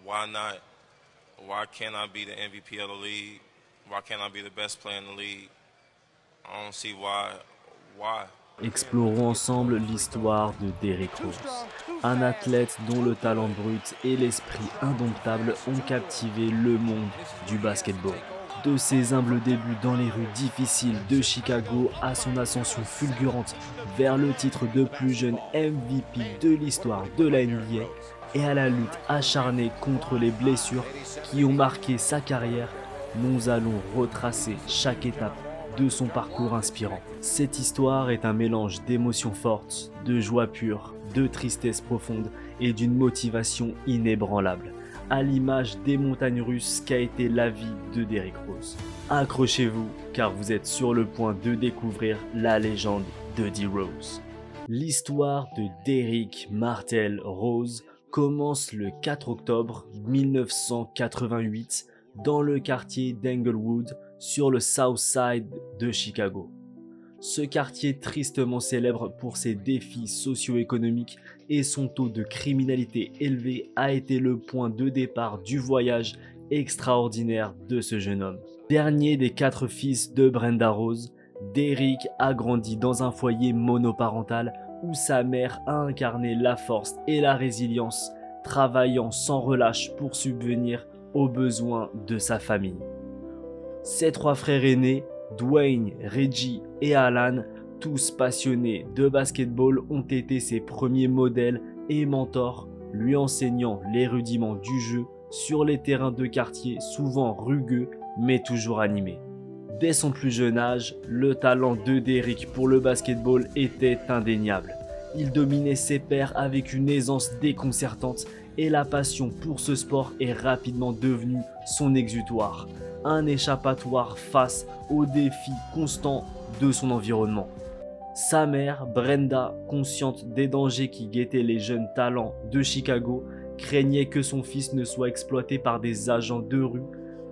why not? Why can't I be the MVP of the league? Why can't I be the best player in the league? I don't see why. Why? Explorons ensemble l'histoire de Derrick Rose, un athlète dont le talent brut et l'esprit indomptable ont captivé le monde du basketball. De ses humbles débuts dans les rues difficiles de Chicago à son ascension fulgurante vers le titre de plus jeune MVP de l'histoire de la NBA et à la lutte acharnée contre les blessures qui ont marqué sa carrière, nous allons retracer chaque étape de son parcours inspirant. Cette histoire est un mélange d'émotions fortes, de joie pure, de tristesse profonde et d'une motivation inébranlable, à l'image des montagnes russes qu'a été la vie de Derrick Rose. Accrochez-vous car vous êtes sur le point de découvrir la légende de D-Rose. L'histoire de Derrick Martel Rose commence le 4 octobre 1988 dans le quartier d'Englewood sur le South Side de Chicago. Ce quartier tristement célèbre pour ses défis socio-économiques et son taux de criminalité élevé a été le point de départ du voyage extraordinaire de ce jeune homme. Dernier des 4 fils de Brenda Rose, Derrick a grandi dans un foyer monoparental où sa mère a incarné la force et la résilience, travaillant sans relâche pour subvenir aux besoins de sa famille. Ses 3 frères aînés, Dwayne, Reggie et Alan, tous passionnés de basketball, ont été ses premiers modèles et mentors, lui enseignant les rudiments du jeu sur les terrains de quartier souvent rugueux mais toujours animés. Dès son plus jeune âge, le talent de Derrick pour le basketball était indéniable. Il dominait ses pairs avec une aisance déconcertante et la passion pour ce sport est rapidement devenue son exutoire, un échappatoire face aux défis constants de son environnement. Sa mère, Brenda, consciente des dangers qui guettaient les jeunes talents de Chicago, craignait que son fils ne soit exploité par des agents de rue,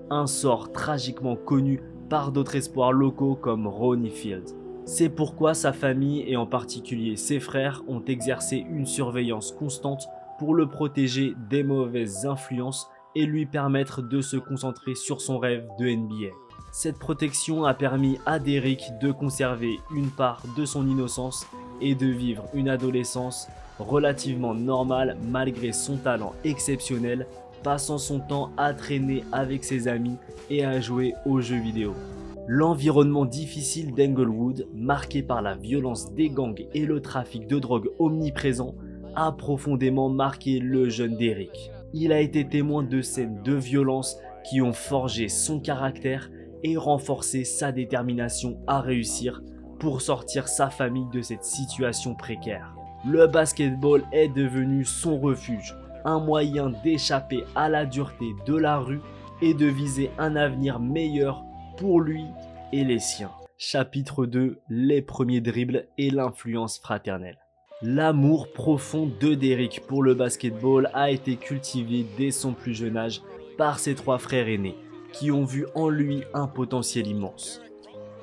un sort tragiquement connu par d'autres espoirs locaux comme Ronnie Field. C'est pourquoi sa famille et en particulier ses frères ont exercé une surveillance constante pour le protéger des mauvaises influences et lui permettre de se concentrer sur son rêve de NBA. Cette protection a permis à Derrick de conserver une part de son innocence et de vivre une adolescence relativement normale malgré son talent exceptionnel, passant son temps à traîner avec ses amis et à jouer aux jeux vidéo. L'environnement difficile d'Englewood, marqué par la violence des gangs et le trafic de drogue omniprésent, a profondément marqué le jeune Derrick. Il a été témoin de scènes de violence qui ont forgé son caractère et renforcé sa détermination à réussir pour sortir sa famille de cette situation précaire. Le basketball est devenu son refuge, un moyen d'échapper à la dureté de la rue et de viser un avenir meilleur pour lui et les siens. Chapitre 2, les premiers dribbles et l'influence fraternelle. L'amour profond de Derrick pour le basketball a été cultivé dès son plus jeune âge par ses 3 frères aînés, qui ont vu en lui un potentiel immense.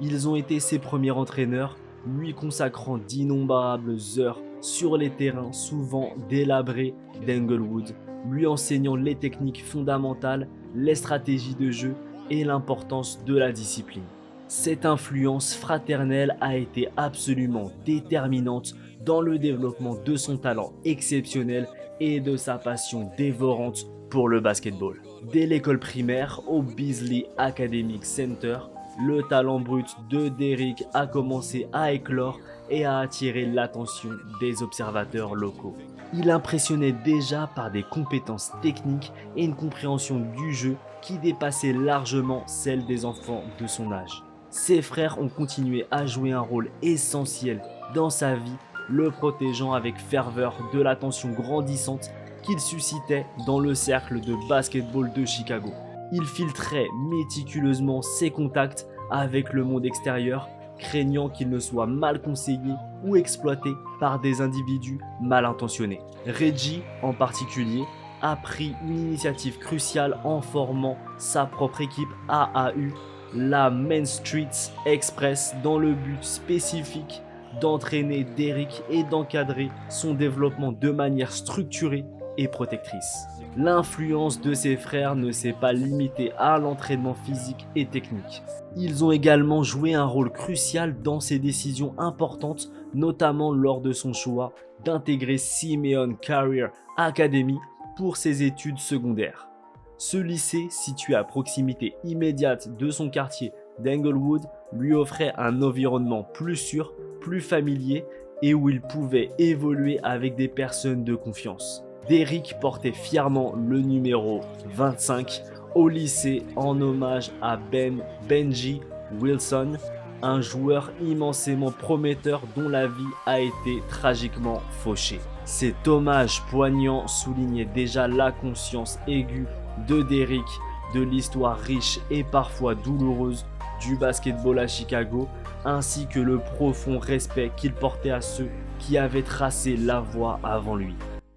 Ils ont été ses premiers entraîneurs, lui consacrant d'innombrables heures sur les terrains souvent délabrés d'Englewood, lui enseignant les techniques fondamentales, les stratégies de jeu et l'importance de la discipline. Cette influence fraternelle a été absolument déterminante dans le développement de son talent exceptionnel et de sa passion dévorante pour le basketball. Dès l'école primaire au Beasley Academic Center, le talent brut de Derrick a commencé à éclore et à attirer l'attention des observateurs locaux. Il impressionnait déjà par des compétences techniques et une compréhension du jeu qui dépassait largement celle des enfants de son âge. Ses frères ont continué à jouer un rôle essentiel dans sa vie, le protégeant avec ferveur de l'attention grandissante qu'il suscitait dans le cercle de basketball de Chicago. Il filtrait méticuleusement ses contacts avec le monde extérieur, craignant qu'il ne soit mal conseillé ou exploité par des individus mal intentionnés. Reggie, en particulier, a pris une initiative cruciale en formant sa propre équipe AAU, la Main Street Express, dans le but spécifique d'entraîner Derrick et d'encadrer son développement de manière structurée et protectrice. L'influence de ses frères ne s'est pas limitée à l'entraînement physique et technique. Ils ont également joué un rôle crucial dans ses décisions importantes, notamment lors de son choix d'intégrer Simeon Career Academy pour ses études secondaires. Ce lycée, situé à proximité immédiate de son quartier d'Englewood, lui offrait un environnement plus sûr, plus familier et où il pouvait évoluer avec des personnes de confiance. Derrick portait fièrement le numéro 25 au lycée en hommage à Benji Wilson, un joueur immensément prometteur dont la vie a été tragiquement fauchée. Cet hommage poignant soulignait déjà la conscience aiguë de Derrick de l'histoire riche et parfois douloureuse du basketball à Chicago, ainsi que le profond respect qu'il portait à ceux qui avaient tracé la voie avant lui.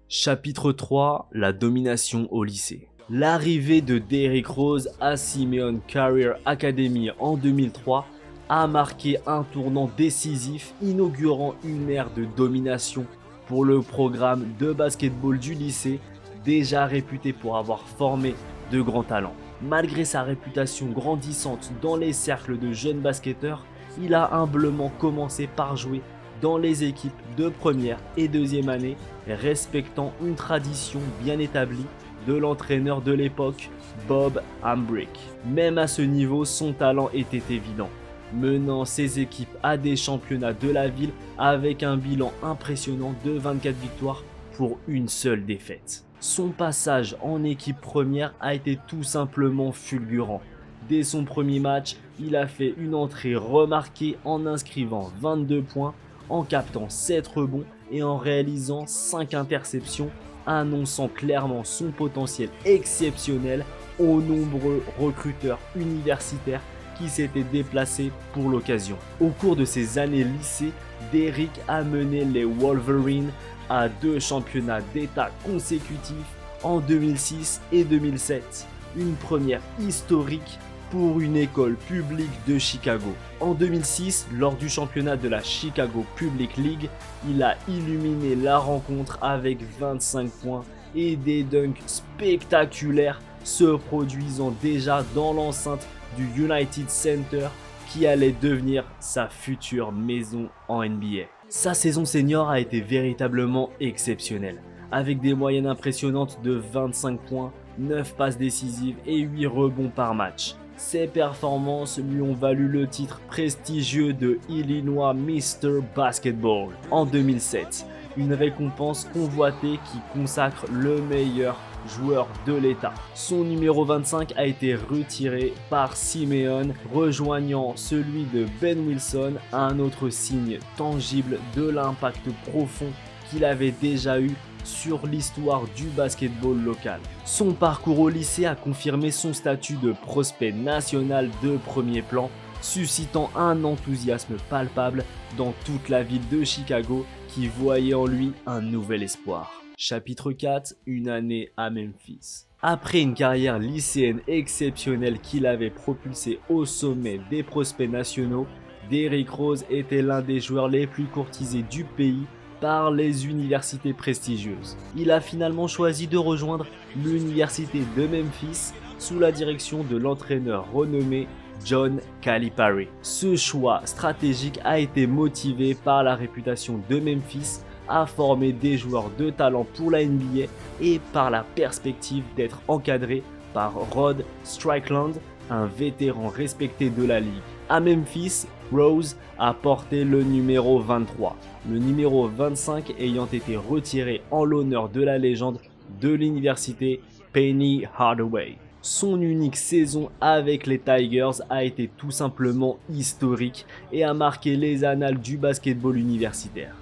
Chapitre 3, la domination au lycée. L'arrivée de Derrick Rose à Simeon Career Academy en 2003 a marqué un tournant décisif, inaugurant une ère de domination pour le programme de basketball du lycée, déjà réputé pour avoir formé de grands talents. Malgré sa réputation grandissante dans les cercles de jeunes basketteurs, il a humblement commencé par jouer dans les équipes de première et deuxième année, respectant une tradition bien établie de l'entraîneur de l'époque, Bob Hambrick. Même à ce niveau, son talent était évident, menant ses équipes à des championnats de la ville avec un bilan impressionnant de 24 victoires pour une seule défaite. Son passage en équipe première a été tout simplement fulgurant. Dès son premier match, il a fait une entrée remarquée en inscrivant 22 points, en captant 7 rebonds et en réalisant 5 interceptions, annonçant clairement son potentiel exceptionnel aux nombreux recruteurs universitaires qui s'étaient déplacés pour l'occasion. Au cours de ses années lycée, Derrick a mené les Wolverines à 2 championnats d'État consécutifs en 2006 et 2007, une première historique pour une école publique de Chicago. En 2006, lors du championnat de la Chicago Public League, il a illuminé la rencontre avec 25 points et des dunks spectaculaires se produisant déjà dans l'enceinte du United Center qui allait devenir sa future maison en NBA. Sa saison senior a été véritablement exceptionnelle, avec des moyennes impressionnantes de 25 points, 9 passes décisives et 8 rebonds par match. Ses performances lui ont valu le titre prestigieux de Illinois Mr. Basketball en 2007, une récompense convoitée qui consacre le meilleur joueur de l'État. Son numéro 25 a été retiré par Simeon, rejoignant celui de Ben Wilson, un autre signe tangible de l'impact profond qu'il avait déjà eu sur l'histoire du basketball local. Son parcours au lycée a confirmé son statut de prospect national de premier plan, suscitant un enthousiasme palpable dans toute la ville de Chicago qui voyait en lui un nouvel espoir. Chapitre 4, une année à Memphis. Après une carrière lycéenne exceptionnelle qui l'avait propulsé au sommet des prospects nationaux, Derrick Rose était l'un des joueurs les plus courtisés du pays par les universités prestigieuses. Il a finalement choisi de rejoindre l'université de Memphis sous la direction de l'entraîneur renommé John Calipari. Ce choix stratégique a été motivé par la réputation de Memphis à former des joueurs de talent pour la NBA et par la perspective d'être encadré par Rod Strickland, un vétéran respecté de la ligue. À Memphis, Rose a porté le numéro 23, le numéro 25 ayant été retiré en l'honneur de la légende de l'université Penny Hardaway. Son unique saison avec les Tigers a été tout simplement historique et a marqué les annales du basketball universitaire.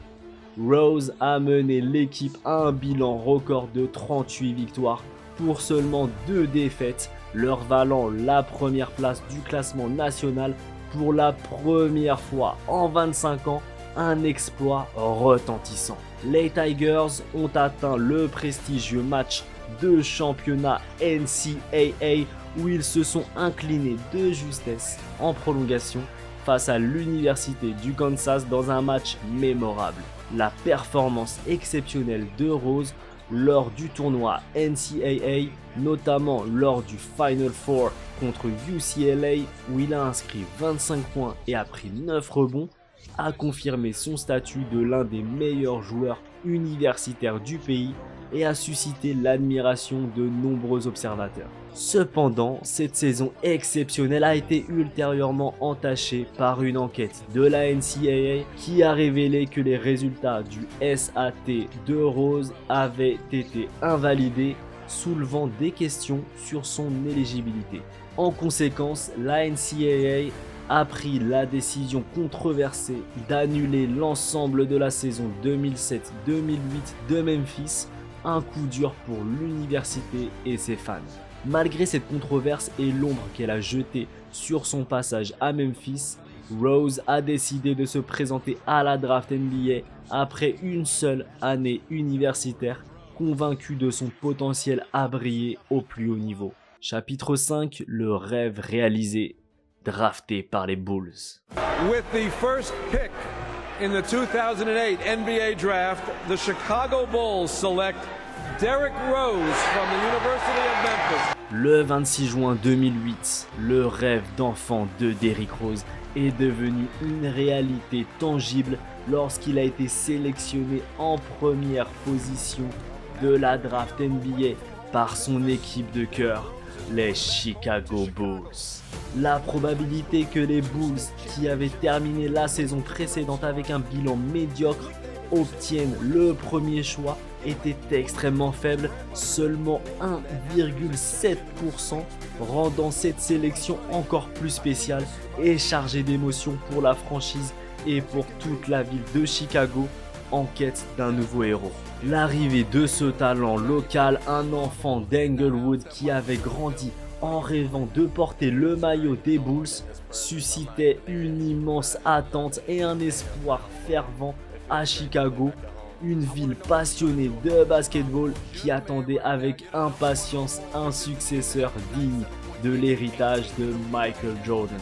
Rose a mené l'équipe à un bilan record de 38 victoires pour seulement 2 défaites, leur valant la première place du classement national pour la première fois en 25 ans, un exploit retentissant. Les Tigers ont atteint le prestigieux match de championnat NCAA où ils se sont inclinés de justesse en prolongation face à l'université du Kansas dans un match mémorable. La performance exceptionnelle de Rose lors du tournoi NCAA, notamment lors du Final Four contre UCLA où il a inscrit 25 points et a pris 9 rebonds, a confirmé son statut de l'un des meilleurs joueurs universitaires du pays et a suscité l'admiration de nombreux observateurs. Cependant, cette saison exceptionnelle a été ultérieurement entachée par une enquête de la NCAA qui a révélé que les résultats du SAT de Rose avaient été invalidés, soulevant des questions sur son éligibilité. En conséquence, la NCAA a pris la décision controversée d'annuler l'ensemble de la saison 2007-2008 de Memphis, un coup dur pour l'université et ses fans. Malgré cette controverse et l'ombre qu'elle a jetée sur son passage à Memphis, Rose a décidé de se présenter à la draft NBA après une seule année universitaire, convaincu de son potentiel à briller au plus haut niveau. Chapitre 5, le rêve réalisé, drafté par les Bulls. With the first pick in the 2008 NBA draft, the Chicago Bulls select Derrick Rose from the University of Memphis. Le 26 juin 2008, le rêve d'enfant de Derrick Rose est devenu une réalité tangible lorsqu'il a été sélectionné en première position de la draft NBA par son équipe de cœur, les Chicago Bulls. La probabilité que les Bulls, qui avaient terminé la saison précédente avec un bilan médiocre, obtiennent le premier choix était extrêmement faible, seulement 1,7%, rendant cette sélection encore plus spéciale et chargée d'émotions pour la franchise et pour toute la ville de Chicago en quête d'un nouveau héros. L'arrivée de ce talent local, un enfant d'Englewood qui avait grandi en rêvant de porter le maillot des Bulls, suscitait une immense attente et un espoir fervent à Chicago, une ville passionnée de basketball qui attendait avec impatience un successeur digne de l'héritage de Michael Jordan.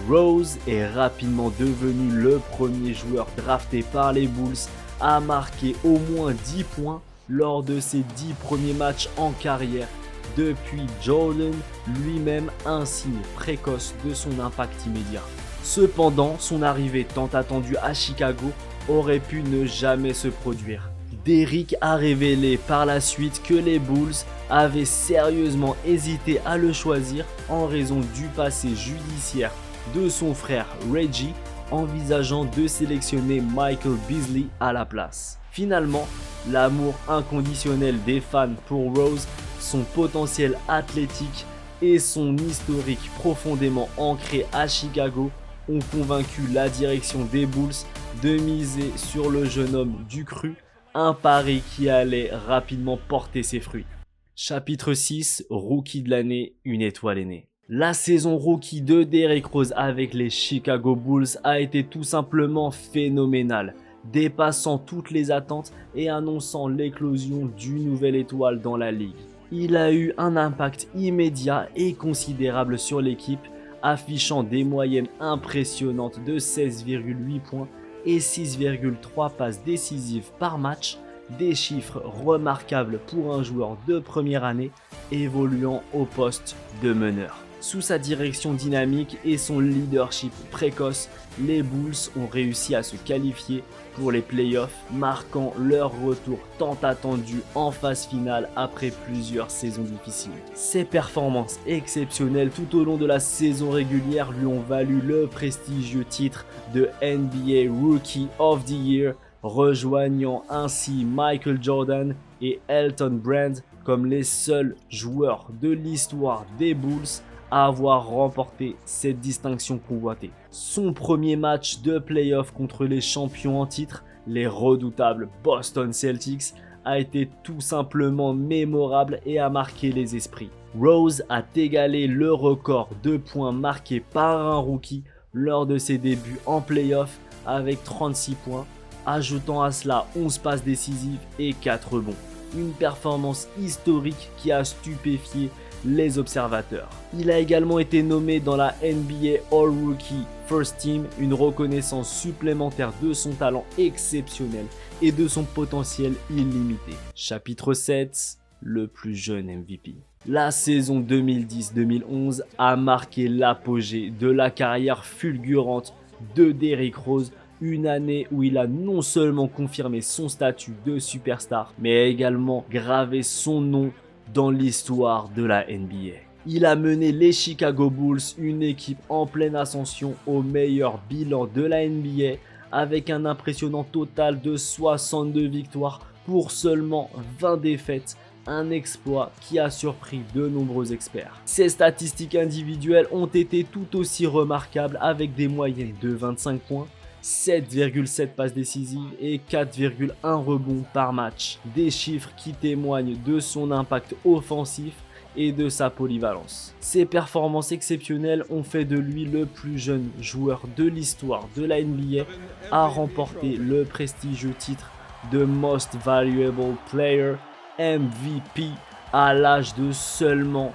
Rose est rapidement devenu le premier joueur drafté par les Bulls à marquer au moins 10 points lors de ses 10 premiers matchs en carrière, depuis Jordan lui-même un signe précoce de son impact immédiat. Cependant, son arrivée tant attendue à Chicago aurait pu ne jamais se produire. Derrick a révélé par la suite que les Bulls avaient sérieusement hésité à le choisir en raison du passé judiciaire de son frère Reggie, envisageant de sélectionner Michael Beasley à la place. Finalement, l'amour inconditionnel des fans pour Rose, son potentiel athlétique et son historique profondément ancré à Chicago ont convaincu la direction des Bulls de miser sur le jeune homme du cru, un pari qui allait rapidement porter ses fruits. Chapitre 6, Rookie de l'année, une étoile est née. La saison rookie de Derrick Rose avec les Chicago Bulls a été tout simplement phénoménale, dépassant toutes les attentes et annonçant l'éclosion d'une nouvelle étoile dans la ligue. Il a eu un impact immédiat et considérable sur l'équipe, affichant des moyennes impressionnantes de 16,8 points et 6,3 passes décisives par match, des chiffres remarquables pour un joueur de première année évoluant au poste de meneur. Sous sa direction dynamique et son leadership précoce, les Bulls ont réussi à se qualifier pour les playoffs, marquant leur retour tant attendu en phase finale après plusieurs saisons difficiles. Ses performances exceptionnelles tout au long de la saison régulière lui ont valu le prestigieux titre de NBA Rookie of the Year, rejoignant ainsi Michael Jordan et Elton Brand comme les seuls joueurs de l'histoire des Bulls à avoir remporté cette distinction convoitée. Son premier match de play-off contre les champions en titre, les redoutables Boston Celtics, a été tout simplement mémorable et a marqué les esprits. Rose a égalé le record de points marqués par un rookie lors de ses débuts en play-off avec 36 points, ajoutant à cela 11 passes décisives et 4 rebonds. Une performance historique qui a stupéfié les observateurs. Il a également été nommé dans la NBA All-Rookie First Team, une reconnaissance supplémentaire de son talent exceptionnel et de son potentiel illimité. Chapitre 7, le plus jeune MVP. La saison 2010-2011 a marqué l'apogée de la carrière fulgurante de Derrick Rose, une année où il a non seulement confirmé son statut de superstar, mais également gravé son nom dans l'histoire de la NBA. Il a mené les Chicago Bulls, une équipe en pleine ascension, au meilleur bilan de la NBA, avec un impressionnant total de 62 victoires pour seulement 20 défaites, un exploit qui a surpris de nombreux experts. Ses statistiques individuelles ont été tout aussi remarquables, avec des moyennes de 25 points, 7,7 passes décisives et 4,1 rebonds par match. Des chiffres qui témoignent de son impact offensif et de sa polyvalence. Ses performances exceptionnelles ont fait de lui le plus jeune joueur de l'histoire de la NBA à remporter le prestigieux titre de Most Valuable Player, MVP, à l'âge de seulement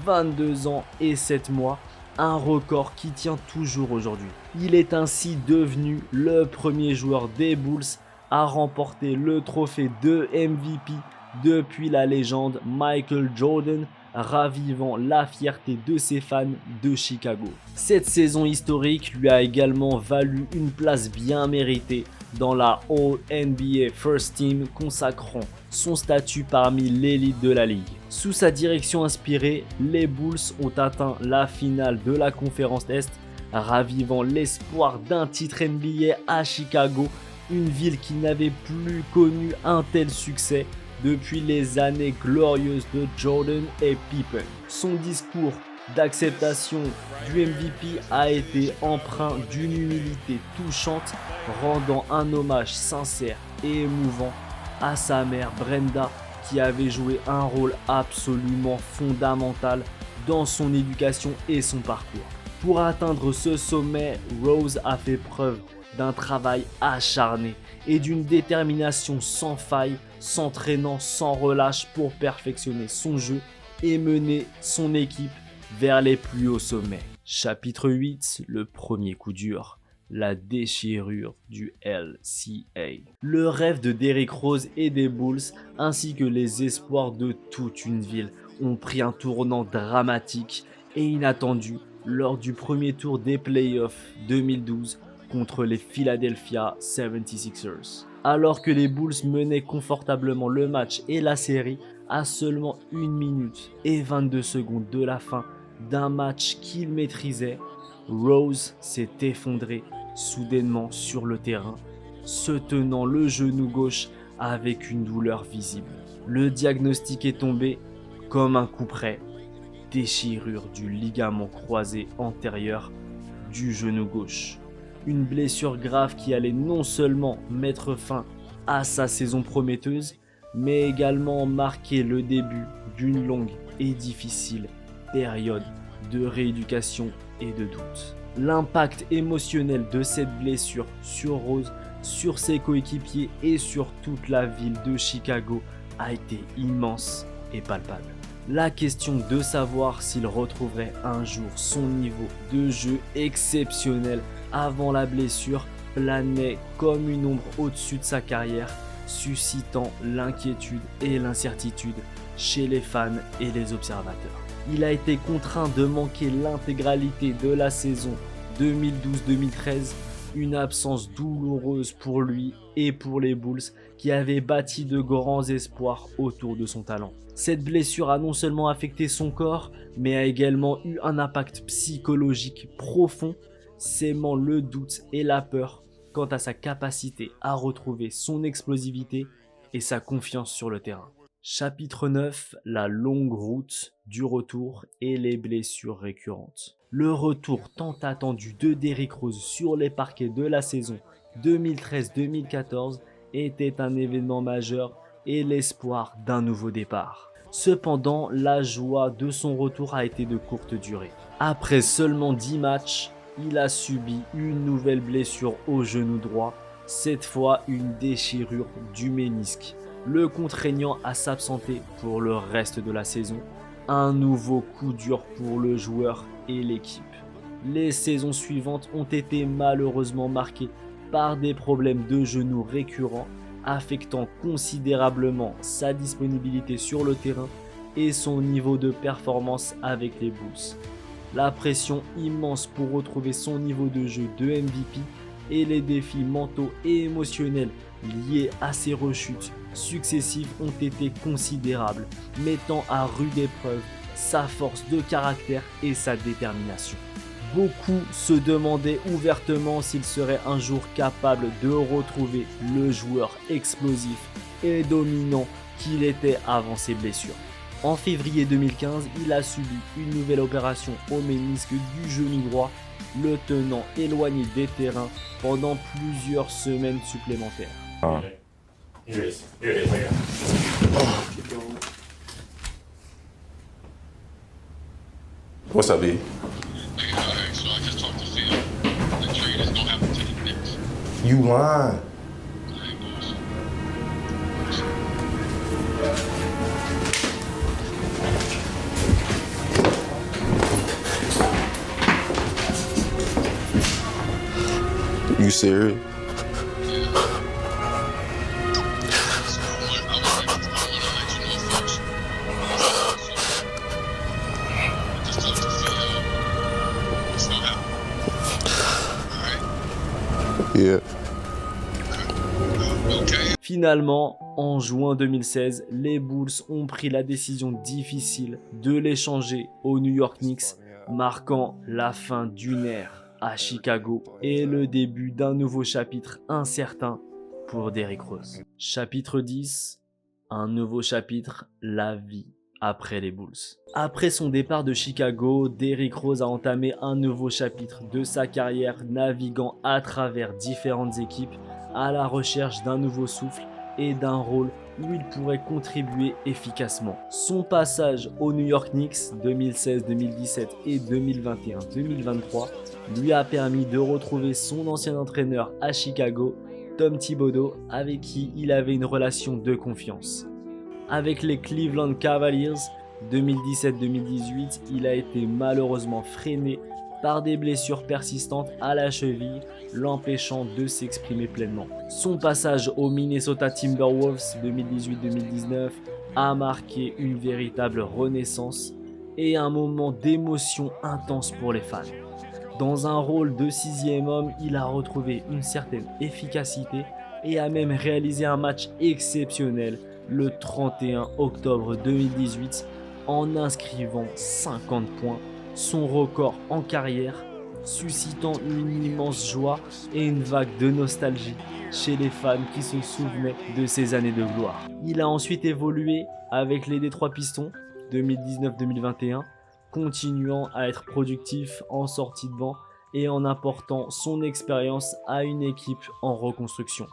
22 ans et 7 mois, un record qui tient toujours aujourd'hui. Il est ainsi devenu le premier joueur des Bulls à remporter le trophée de MVP depuis la légende Michael Jordan, ravivant la fierté de ses fans de Chicago. Cette saison historique lui a également valu une place bien méritée dans la All-NBA First Team, consacrant son statut parmi l'élite de la ligue. Sous sa direction inspirée, les Bulls ont atteint la finale de la conférence Est, ravivant l'espoir d'un titre NBA à Chicago, une ville qui n'avait plus connu un tel succès depuis les années glorieuses de Jordan et Pippen. Son discours d'acceptation du MVP a été empreint d'une humilité touchante, rendant un hommage sincère et émouvant à sa mère Brenda, qui avait joué un rôle absolument fondamental dans son éducation et son parcours. Pour atteindre ce sommet, Rose a fait preuve d'un travail acharné et d'une détermination sans faille, s'entraînant sans relâche pour perfectionner son jeu et mener son équipe vers les plus hauts sommets. Chapitre 8, le premier coup dur, la déchirure du LCA. Le rêve de Derrick Rose et des Bulls, ainsi que les espoirs de toute une ville, ont pris un tournant dramatique et inattendu lors du premier tour des playoffs 2012 contre les Philadelphia 76ers. Alors que les Bulls menaient confortablement le match et la série à seulement 1 minute et 22 secondes de la fin d'un match qu'ils maîtrisaient, Rose s'est effondré soudainement sur le terrain, se tenant le genou gauche avec une douleur visible. Le diagnostic est tombé comme un coup près, déchirure du ligament croisé antérieur du genou gauche. Une blessure grave qui allait non seulement mettre fin à sa saison prometteuse, mais également marquer le début d'une longue et difficile période de rééducation et de doute. L'impact émotionnel de cette blessure sur Rose, sur ses coéquipiers et sur toute la ville de Chicago a été immense et palpable. La question de savoir s'il retrouverait un jour son niveau de jeu exceptionnel avant la blessure planait comme une ombre au-dessus de sa carrière, suscitant l'inquiétude et l'incertitude chez les fans et les observateurs. Il a été contraint de manquer l'intégralité de la saison 2012-2013, une absence douloureuse pour lui et pour les Bulls qui avaient bâti de grands espoirs autour de son talent. Cette blessure a non seulement affecté son corps, mais a également eu un impact psychologique profond, sémant le doute et la peur quant à sa capacité à retrouver son explosivité et sa confiance sur le terrain. Chapitre 9, la longue route du retour et les blessures récurrentes. Le retour tant attendu de Derrick Rose sur les parquets de la saison 2013-2014 était un événement majeur et l'espoir d'un nouveau départ. Cependant, la joie de son retour a été de courte durée. Après seulement 10 matchs, il a subi une nouvelle blessure au genou droit, cette fois une déchirure du ménisque, le contraignant à s'absenter pour le reste de la saison. Un nouveau coup dur pour le joueur et l'équipe. Les saisons suivantes ont été malheureusement marquées par des problèmes de genoux récurrents, affectant considérablement sa disponibilité sur le terrain et son niveau de performance avec les Bulls. La pression immense pour retrouver son niveau de jeu de MVP et les défis mentaux et émotionnels liés à ces rechutes successives ont été considérables, mettant à rude épreuve sa force de caractère et sa détermination. Beaucoup se demandaient ouvertement s'il serait un jour capable de retrouver le joueur explosif et dominant qu'il était avant ses blessures. En février 2015, il a subi une nouvelle opération au ménisque du genou droit, le tenant éloigné des terrains pendant plusieurs semaines supplémentaires. Here it is, right here. What's up, B? Alright, so I just talked to Phil. The trade is gonna happen to the Knicks. You lying. I ain't bullshit. You serious? So I wanna let you know first. I just talked to Phil. It's gonna happen. Alright? Yeah. Okay. Finalement, en juin 2016, les Bulls ont pris la décision difficile de l'échanger aux New York Knicks, marquant la fin d'une ère à Chicago et le début d'un nouveau chapitre incertain pour Derrick Rose. Chapitre 10, un nouveau chapitre, la vie après les Bulls. Après son départ de Chicago, Derrick Rose a entamé un nouveau chapitre de sa carrière, naviguant à travers différentes équipes à la recherche d'un nouveau souffle et d'un rôle où il pourrait contribuer efficacement. Son passage aux New York Knicks 2016-2017 et 2021-2023 lui a permis de retrouver son ancien entraîneur à Chicago, Tom Thibodeau, avec qui il avait une relation de confiance. Avec les Cleveland Cavaliers 2017-2018, il a été malheureusement freiné par des blessures persistantes à la cheville, l'empêchant de s'exprimer pleinement. Son passage aux Minnesota Timberwolves 2018-2019 a marqué une véritable renaissance et un moment d'émotion intense pour les fans. Dans un rôle de sixième homme, il a retrouvé une certaine efficacité et a même réalisé un match exceptionnel le 31 octobre 2018 en inscrivant 50 points, son record en carrière, suscitant une immense joie et une vague de nostalgie chez les fans qui se souvenaient de ces années de gloire. Il a ensuite évolué avec les Detroit Pistons 2019-2021, continuant à être productif en sortie de banc et en apportant son expérience à une équipe en reconstruction.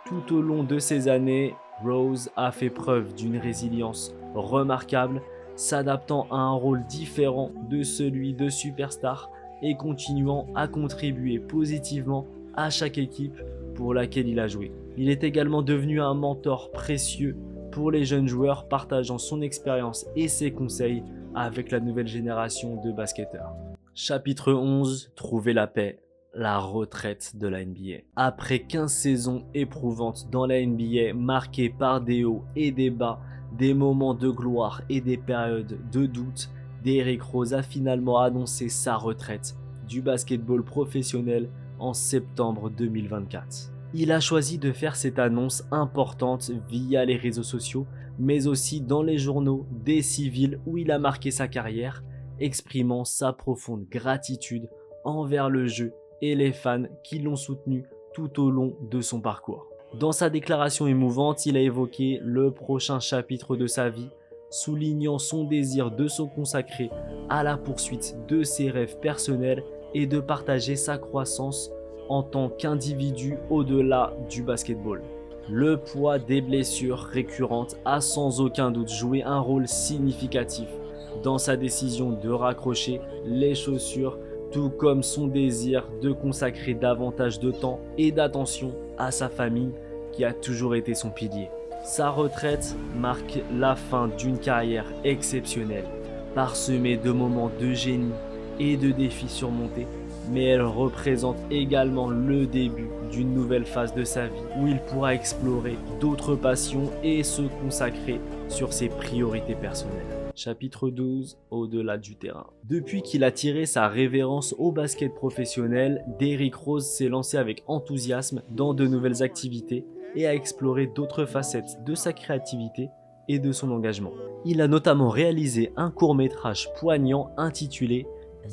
Tout au long de ces années, Rose a fait preuve d'une résilience remarquable, s'adaptant à un rôle différent de celui de superstar et continuant à contribuer positivement à chaque équipe pour laquelle il a joué. Il est également devenu un mentor précieux pour les jeunes joueurs, partageant son expérience et ses conseils avec la nouvelle génération de basketteurs. Chapitre 11, trouver la paix, la retraite de la NBA. Après 15 saisons éprouvantes dans la NBA, marquées par des hauts et des bas, des moments de gloire et des périodes de doute, Derrick Rose a finalement annoncé sa retraite du basketball professionnel en septembre 2024. Il a choisi de faire cette annonce importante via les réseaux sociaux, mais aussi dans les journaux des civils où il a marqué sa carrière, exprimant sa profonde gratitude envers le jeu et les fans qui l'ont soutenu tout au long de son parcours. Dans sa déclaration émouvante, il a évoqué le prochain chapitre de sa vie, soulignant son désir de se consacrer à la poursuite de ses rêves personnels et de partager sa croissance en tant qu'individu au-delà du basketball. Le poids des blessures récurrentes a sans aucun doute joué un rôle significatif dans sa décision de raccrocher les chaussures, tout comme son désir de consacrer davantage de temps et d'attention à sa famille qui a toujours été son pilier. Sa retraite marque la fin d'une carrière exceptionnelle, parsemée de moments de génie et de défis surmontés, mais elle représente également le début d'une nouvelle phase de sa vie où il pourra explorer d'autres passions et se consacrer sur ses priorités personnelles. Chapitre 12, au-delà du terrain. Depuis qu'il a tiré sa révérence au basket professionnel, Derrick Rose s'est lancé avec enthousiasme dans de nouvelles activités et a exploré d'autres facettes de sa créativité et de son engagement. Il a notamment réalisé un court-métrage poignant intitulé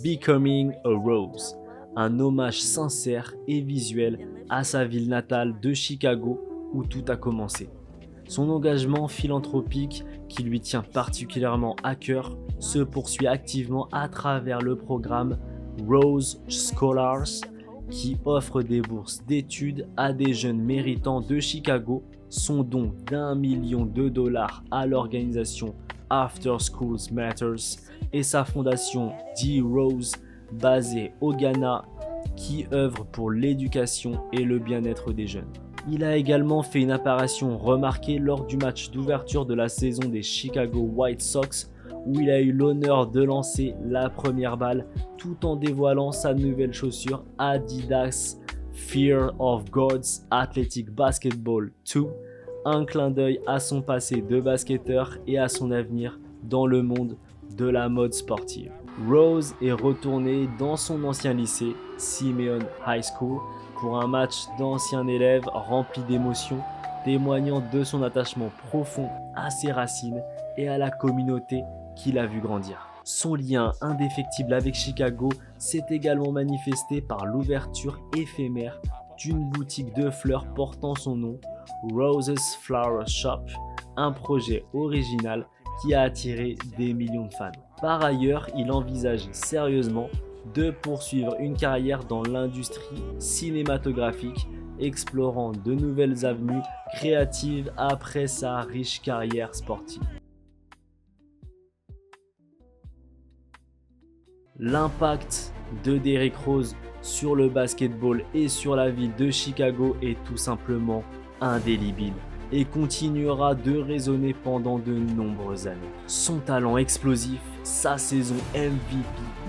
Becoming a Rose, un hommage sincère et visuel à sa ville natale de Chicago où tout a commencé. Son engagement philanthropique, qui lui tient particulièrement à cœur, se poursuit activement à travers le programme Rose Scholars, qui offre des bourses d'études à des jeunes méritants de Chicago, son don d'1 million de dollars à l'organisation After Schools Matters et sa fondation D Rose, basée au Ghana, qui œuvre pour l'éducation et le bien-être des jeunes. Il a également fait une apparition remarquée lors du match d'ouverture de la saison des Chicago White Sox, où il a eu l'honneur de lancer la première balle tout en dévoilant sa nouvelle chaussure Adidas Fear of Gods Athletic Basketball 2, un clin d'œil à son passé de basketteur et à son avenir dans le monde de la mode sportive. Rose est retourné dans son ancien lycée, Simeon High School, pour un match d'anciens élèves rempli d'émotions, témoignant de son attachement profond à ses racines et à la communauté qu'il a vu grandir. Son lien indéfectible avec Chicago s'est également manifesté par l'ouverture éphémère d'une boutique de fleurs portant son nom, Rose's Flower Shop, un projet original qui a attiré des millions de fans. Par ailleurs, il envisage sérieusement de poursuivre une carrière dans l'industrie cinématographique, explorant de nouvelles avenues créatives après sa riche carrière sportive. L'impact de Derrick Rose sur le basketball et sur la ville de Chicago est tout simplement indélébile et continuera de résonner pendant de nombreuses années. Son talent explosif, sa saison MVP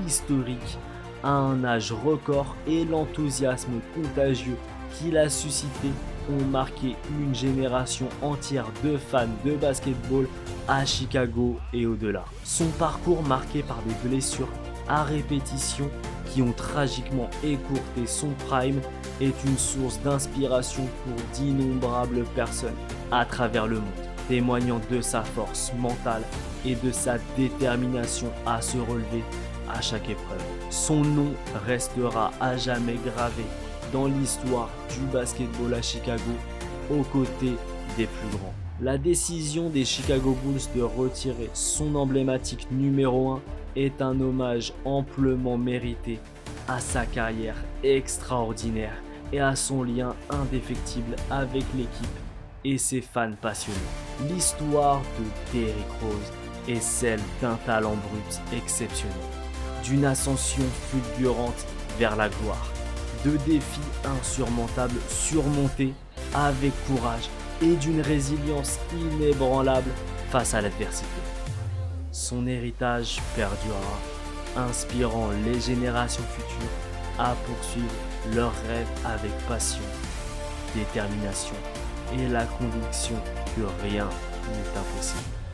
historique, à un âge record et l'enthousiasme contagieux qu'il a suscité ont marqué une génération entière de fans de basketball à Chicago et au-delà. Son parcours marqué par des blessures à répétition qui ont tragiquement écourté son prime est une source d'inspiration pour d'innombrables personnes à travers le monde, témoignant de sa force mentale et de sa détermination à se relever à chaque épreuve. Son nom restera à jamais gravé dans l'histoire du basketball à Chicago, aux côtés des plus grands. La décision des Chicago Bulls de retirer son emblématique numéro 1 est un hommage amplement mérité à sa carrière extraordinaire et à son lien indéfectible avec l'équipe et ses fans passionnés. L'histoire de Derrick Rose est celle d'un talent brut exceptionnel, d'une ascension fulgurante vers la gloire, de défis insurmontables surmontés avec courage et d'une résilience inébranlable face à l'adversité. Son héritage perdurera, inspirant les générations futures à poursuivre leurs rêves avec passion, détermination et la conviction que rien n'est impossible.